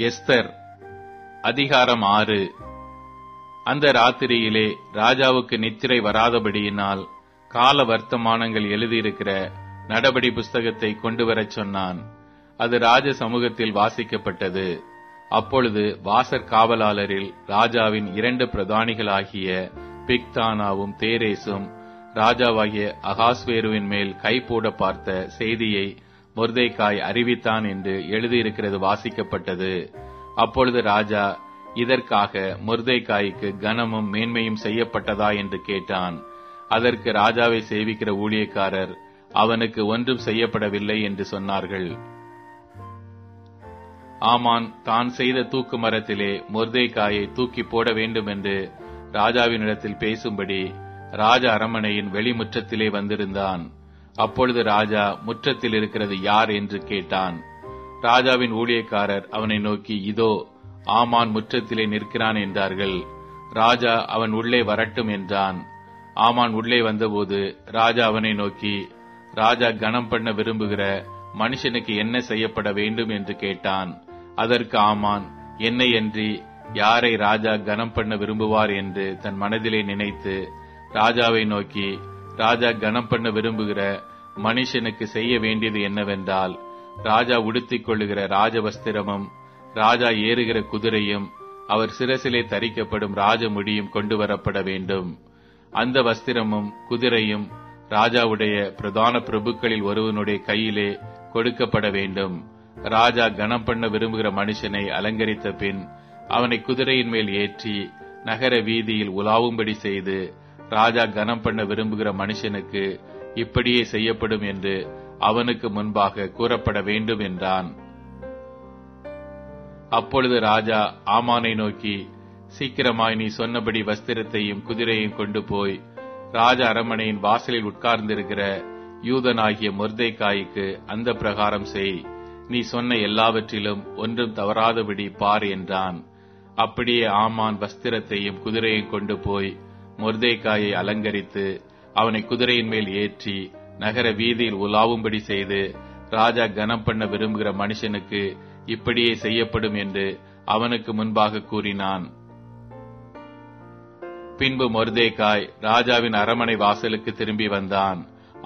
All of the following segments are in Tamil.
எஸ்தர் அதிகாரம் 6. அந்த ராத்திரியிலே ராஜாவுக்கு நித்திரை வராதபடியினால் கால வர்த்தமானங்கள் எழுதியிருக்கிற நடபடி புஸ்தகத்தை கொண்டு வரச் சொன்னான். அது ராஜ சமூகத்தில் வாசிக்கப்பட்டது. அப்பொழுது வாசற் காவலாளரில் ராஜாவின் 2 பிரதானிகளாகிய பிக்தானாவும் தேரேசும் ராஜாவாகிய அகாஸ்வேருவின் மேல் கைப்போட பார்த்த செய்தியை மொர்தெகாய் அறிவித்தான் என்று எழுதியிருக்கிறது வாசிக்கப்பட்டது. அப்பொழுது ராஜா, இதற்காக மொர்தெகாய்க்கு கனமும் மேன்மையும் செய்யப்பட்டதா என்று கேட்டான். அதற்கு ராஜாவை சேவிக்கிற ஊழியக்காரர், அவனுக்கு ஒன்றும் செய்யப்படவில்லை என்று சொன்னார்கள். ஆமான் தான் செய்த தூக்கு மரத்திலே மொர்தெகாயை தூக்கி போட வேண்டும் என்று ராஜாவினிடத்தில் பேசும்படி ராஜ அரமனையின் வெளிமுற்றத்திலே வந்திருந்தான். அப்பொழுது ராஜா, முற்றத்தில் இருக்கிறது யார் என்று கேட்டான். ராஜாவின் ஊழியக்காரர் அவனை நோக்கி, இதோ ஆமான் முற்றத்திலே நிற்கிறான் என்றார்கள். ராஜா, அவன் உள்ளே வரட்டும் என்றான். ஆமான் உள்ளே வந்தபோது ராஜா அவனை நோக்கி, ராஜா கனம் பண்ண விரும்புகிற மனுஷனுக்கு என்ன செய்யப்பட வேண்டும் என்று கேட்டான். அதற்கு ஆமான், என்னையன்றி யாரை ராஜா கனம் பண்ண விரும்புவார் என்று தன் மனதிலே நினைத்து ராஜாவை நோக்கி, ராஜா கனம் பண்ண விரும்புகிற மனுஷனுக்கு செய்ய வேண்டியது என்னவென்றால், ராஜா உடுத்திக் கொள்ளுகிற ராஜவஸ்திரமும் ராஜா ஏறுகிற குதிரையும் அவர் சிரசிலே தரிக்கப்படும் ராஜமுடியும் கொண்டு வரப்பட வேண்டும். அந்த வஸ்திரமும் குதிரையும் ராஜாவுடைய பிரதான பிரபுக்களில் ஒருவனுடைய கையிலே கொடுக்கப்பட வேண்டும். ராஜா கனம் பண்ண விரும்புகிற மனுஷனை அலங்கரித்த பின் அவனை குதிரையின் மேல் ஏற்றி நகர வீதியில் உலாவும்படி செய்து, ராஜா கனம் பண்ண விரும்புகிற மனுஷனுக்கு இப்படியே செய்யப்படும் என்று அவனுக்கு முன்பாக கூறப்பட வேண்டும் என்றான். அப்பொழுது ராஜா ஆமானை நோக்கி, சீக்கிரமாய் நீ சொன்னபடி வஸ்திரத்தையும் குதிரையும் கொண்டு போய் ராஜ அரமனையின் வாசலில் உட்கார்ந்திருக்கிற யூதனாகிய மொர்தெகாய்க்கு அந்த பிரகாரம் செய். நீ சொன்ன எல்லாவற்றிலும் ஒன்றும் தவறாதபடி பார் என்றான். அப்படியே ஆமான் வஸ்திரத்தையும் குதிரையும் கொண்டு போய் மொர்தெகாயை அலங்கரித்து அவனை குதிரையின் மேல் ஏற்றி நகர வீதியில் உலாவும்படி செய்து, ராஜா கனம் பண்ண விரும்புகிற மனுஷனுக்கு இப்படியே செய்யப்படும் என்று அவனுக்கு முன்பாக கூறினான். பின்பு மொர்தெகாய் ராஜாவின் அரமனை வாசலுக்கு திரும்பி வந்தான்.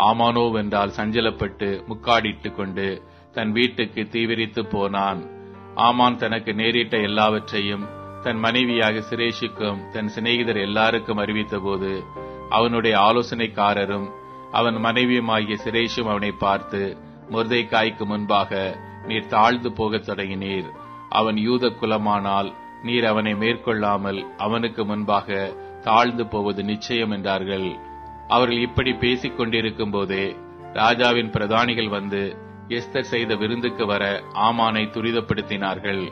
ஆமானோ வென்றால் சஞ்சலப்பட்டு முக்காடிட்டுக் கொண்டு தன் வீட்டுக்கு தீவிரித்து போனான். ஆமான் தனக்கு நேரிட்ட எல்லாவற்றையும் தன் மனைவியாக சிரேஷுக்கும் தன் சிநேகிதர் எல்லாருக்கும் அறிவித்த போது அவனுடைய ஆலோசனைக்காரரும் அவன் மனைவியுமாகிய சிரேஷும் அவனை பார்த்து, மொர்தெகாய்க்கு முன்பாக நீர் தாழ்ந்து போகத் தொடங்கினீர். அவன் யூத குலமானால் நீர் அவனை மேற்கொள்ளாமல் அவனுக்கு முன்பாக தாழ்ந்து போவது நிச்சயம் என்றார்கள். அவர்கள் இப்படி பேசிக் கொண்டிருக்கும் போதே ராஜாவின் பிரதானிகள் வந்து எஸ்தர் செய்த விருந்துக்கு வர ஆமானை துரிதப்படுத்தினார்கள்.